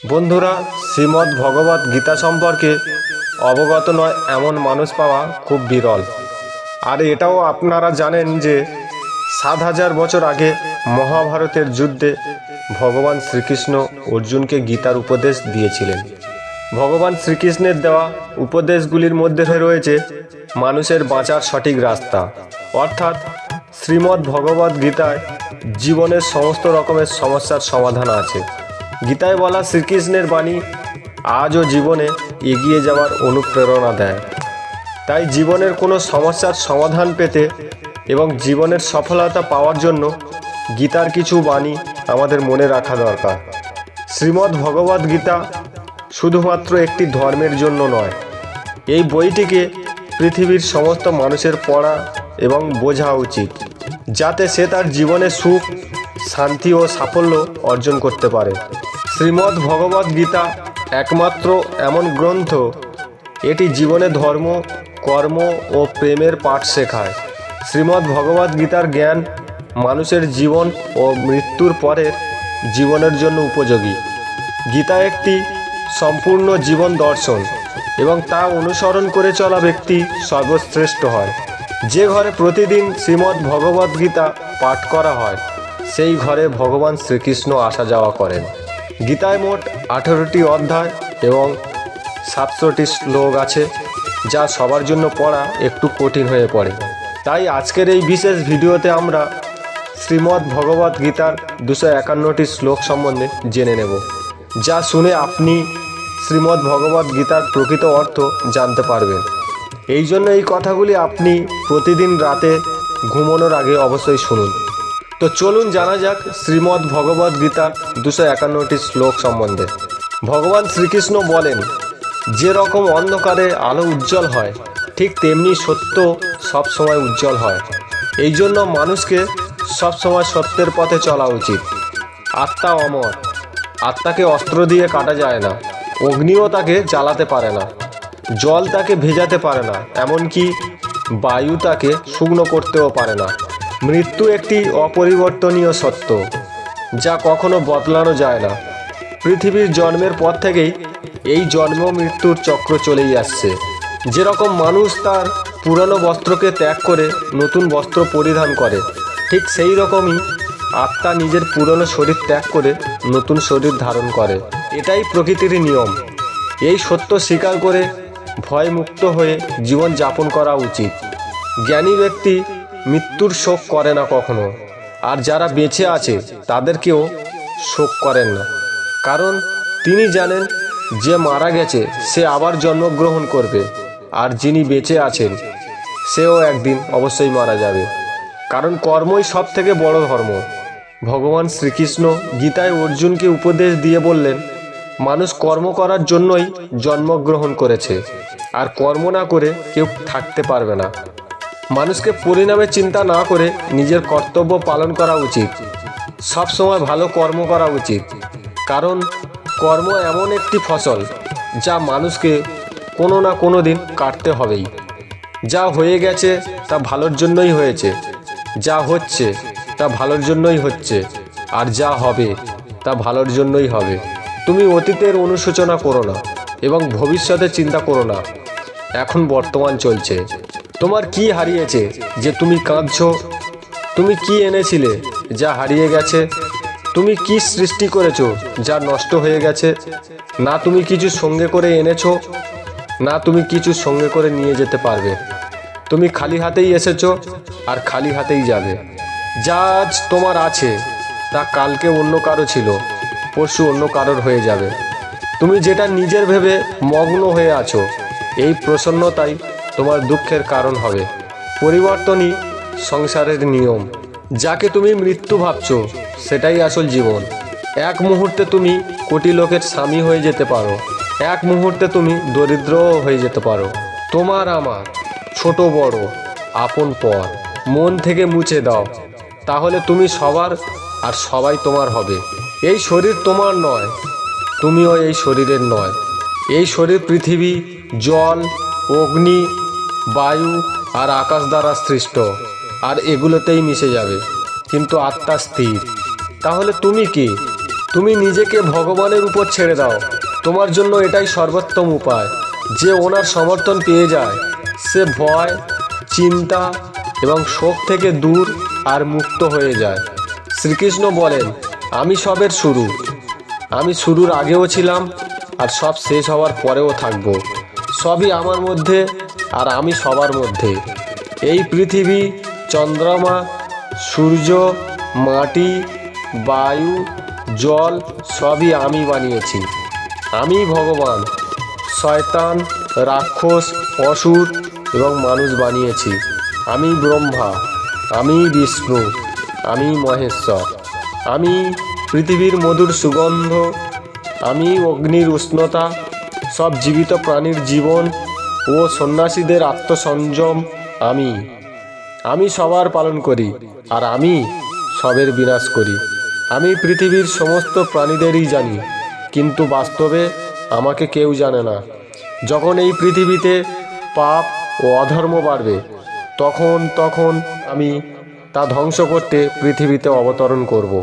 বন্ধুরা, শ্রীমদ্ ভগবত গীতা সম্পর্কে অবগত নয় এমন মানুষ পাওয়া খুব বিরল। আর এটাও আপনারা জানেন যে ৭,০০০ বছর আগে মহাভারতের যুদ্ধে ভগবান শ্রীকৃষ্ণ অর্জুনকে গীতার উপদেশ দিয়েছিলেন। ভগবান শ্রীকৃষ্ণের দেওয়া উপদেশগুলির মধ্যে রয়েছে মানুষের বাঁচার সঠিক রাস্তা, অর্থাৎ শ্রীমদ্ ভগবত গীতায় জীবনের সমস্ত রকমের সমস্যার সমাধান আছে। গীতায় বলা শ্রীকৃষ্ণের বাণী আজও জীবনে এগিয়ে যাওয়ার অনুপ্রেরণা দেয়। তাই জীবনের কোনো সমস্যার সমাধান পেতে এবং জীবনের সফলতা পাওয়ার জন্য গীতার কিছু বাণী আমাদের মনে রাখা দরকার। শ্রীমদ্ ভগবত গীতা শুধুমাত্র একটি ধর্মের জন্য নয়, এই বইটিকে পৃথিবীর সমস্ত মানুষের পড়া এবং বোঝা উচিত, যাতে সে তার জীবনে সুখ, শান্তি ও সাফল্য অর্জন করতে পারে। শ্রীমদ্ ভগবত গীতা একমাত্র এমন গ্রন্থ, এটি জীবনে ধর্ম, কর্ম ও প্রেমের পাঠ শেখায়। শ্রীমদ্ ভগবত গীতার জ্ঞান মানুষের জীবন ও মৃত্যুর পরের জীবনের জন্য উপযোগী। গীতা একটি সম্পূর্ণ জীবন দর্শন এবং তা অনুসরণ করে চলা ব্যক্তি সর্বশ্রেষ্ঠ হয়। যে ঘরে প্রতিদিন শ্রীমদ্ ভগবত গীতা পাঠ করা হয়, সেই ঘরে ভগবান শ্রীকৃষ্ণ আসা যাওয়া করেন। গীতায় মোট 18টি অধ্যায় এবং 700টি শ্লোক আছে, যা সবার জন্য পড়া একটু কঠিন হয়ে পড়ে। তাই আজকের এই বিশেষ ভিডিওতে আমরা শ্রীমদ্ ভগবত গীতার 251টি শ্লোক সম্বন্ধে জেনে নেব, যা শুনে আপনি শ্রীমদ্ ভগবত গীতার প্রকৃত অর্থ জানতে পারবেন। এই জন্য এই কথাগুলি আপনি প্রতিদিন রাতে ঘুমানোর আগে অবশ্যই শুনুন। তো চলুন জানা যাক শ্রীমদ্ ভগবত গীতার 251টি শ্লোক সম্বন্ধে। ভগবান শ্রীকৃষ্ণ বলেন, যে রকম অন্ধকারে আলো উজ্জ্বল হয়, ঠিক তেমনি সত্য সবসময় উজ্জ্বল হয়। এই জন্য মানুষকে সবসময় সত্যের পথে চলা উচিত। আত্মা অমর, আত্মাকে অস্ত্র দিয়ে কাটা যায় না, অগ্নিও তাকে জ্বালাতে পারে না, জল তাকে ভেজাতে পারে না, এমনকি বায়ু তাকে শুকনো করতেও পারে না। মৃত্যু একটি অপরিবর্তনীয় সত্য, যা কখনো বদলানো যায় না। পৃথিবীর জন্মের পর থেকেই এই জন্ম মৃত্যুর চক্র চলেই আসছে। যেরকম মানুষ তার পুরানো বস্ত্রকে ত্যাগ করে নতুন বস্ত্র পরিধান করে, ঠিক সেই রকমই আত্মা নিজের পুরনো শরীর ত্যাগ করে নতুন শরীর ধারণ করে। এটাই প্রকৃতির নিয়ম। এই সত্য স্বীকার করে ভয়মুক্ত হয়ে জীবন যাপন করা উচিত। জ্ঞানী ব্যক্তি মৃত্যুর শোক করে না কখনো, আর যারা বেঁচে আছে তাদেরকেও শোক করেন না, কারণ তিনি জানেন যে মারা গেছে সে আবার জন্মগ্রহণ করবে, আর যিনি বেঁচে আছেন সেও একদিন অবশ্যই মারা যাবে, কারণ কর্মই সব থেকে বড় ধর্ম। ভগবান শ্রীকৃষ্ণ গীতায় অর্জুনকে উপদেশ দিয়ে বললেন, মানুষ কর্ম করার জন্যই জন্মগ্রহণ করেছে, আর কর্ম না করে কেউ থাকতে পারবে না। মানুষকে পরিণামে চিন্তা না করে নিজের কর্তব্য পালন করা উচিত। সব সময় ভালো কর্ম করা উচিত, কারণ কর্ম এমন একটি ফসল যা মানুষকে কোনো না কোনো দিন কাটতে হবেই। যা হয়ে গেছে তা ভালোর জন্যই হয়েছে, যা হচ্ছে তা ভালোর জন্যই হচ্ছে, আর যা হবে তা ভালোর জন্যই হবে। তুমি অতীতের অনুশোচনা করো না এবং ভবিষ্যতে চিন্তা করো না। এখন বর্তমান চলছে। তোমার কি হারিয়েছে যে তুমি কাঁদছো? তুমি কি এনেছিলে যা হারিয়ে গেছে? তুমি কি সৃষ্টি করেছো যা নষ্ট হয়ে গেছে? না তুমি কিছু সঙ্গে করে এনেছো, না তুমি কিছু সঙ্গে করে নিয়ে যেতে পারবে। তুমি খালি হাতেই এসেছো আর খালি হাতেই যাবে। যা আজ তোমার আছে তা কালকে অন্য কারো ছিল, পরশু অন্য কারোর হয়ে যাবে। তুমি যেটা নিজের ভেবে মগ্ন হয়ে আছো, এই প্রসন্নতাই তোমার দুঃখের কারণ হবে। পরিবর্তনই সংসারের নিয়ম। যাকে তুমি মৃত্যু ভাবছো সেটাই আসল জীবন। এক মুহূর্তে তুমি কোটি লোকের স্বামী হয়ে যেতে পারো, এক মুহূর্তে তুমি দরিদ্রও হয়ে যেতে পারো। তোমার আমার ছোট বড় আপন পর মন থেকে মুছে দাও, তাহলে তুমি সবার আর সবাই তোমার হবে। এই শরীর তোমার নয়, তুমিও এই শরীরের নয়। এই শরীর পৃথিবী, জল, অগ্নি, বায়ু আর আকাশ দ্বারা সৃষ্ট, আর এগুলোতেই মিশে যাবে, কিন্তু আত্মা স্থির। তাহলে তুমি কি? তুমি নিজেকে ভগবানের উপর ছেড়ে দাও, তোমার জন্য এটাই সর্বোত্তম উপায়। যে ওনার সমর্থন পেয়ে যায় সে ভয়, চিন্তা এবং শোক থেকে দূর আর মুক্ত হয়ে যায়। শ্রীকৃষ্ণ বলেন, আমি সবের শুরু, আমি শুরুর আগেও ছিলাম আর সব শেষ হওয়ার পরেও থাকব। সবই আমার মধ্যে আর আমি সবার মধ্যে। এই পৃথিবী, চন্দ্রমা, সূর্য, মাটি, বায়ু, জল সবই আমি বানিয়েছি। আমি ভগবান, শয়তান, রাক্ষস, অসুর এবং মানুষ বানিয়েছি। আমি ব্রহ্মা, আমি বিষ্ণু, আমি মহেশ্বর। আমি পৃথিবীর মধুর সুগন্ধ, আমি অগ্নির উষ্ণতা, সব জীবিত প্রাণীর জীবন ও সন্ন্যাসীদের আত্মসংযম। আমি সবার পালন করি আর আমি সবের বিনাশ করি। আমি পৃথিবীর সমস্ত প্রাণীদেরই জানি, কিন্তু বাস্তবে আমাকে কেউ জানে না। যখন এই পৃথিবীতে পাপ ও অধর্ম বাড়বে, তখন আমি তা ধ্বংস করতে পৃথিবীতে অবতরণ করব।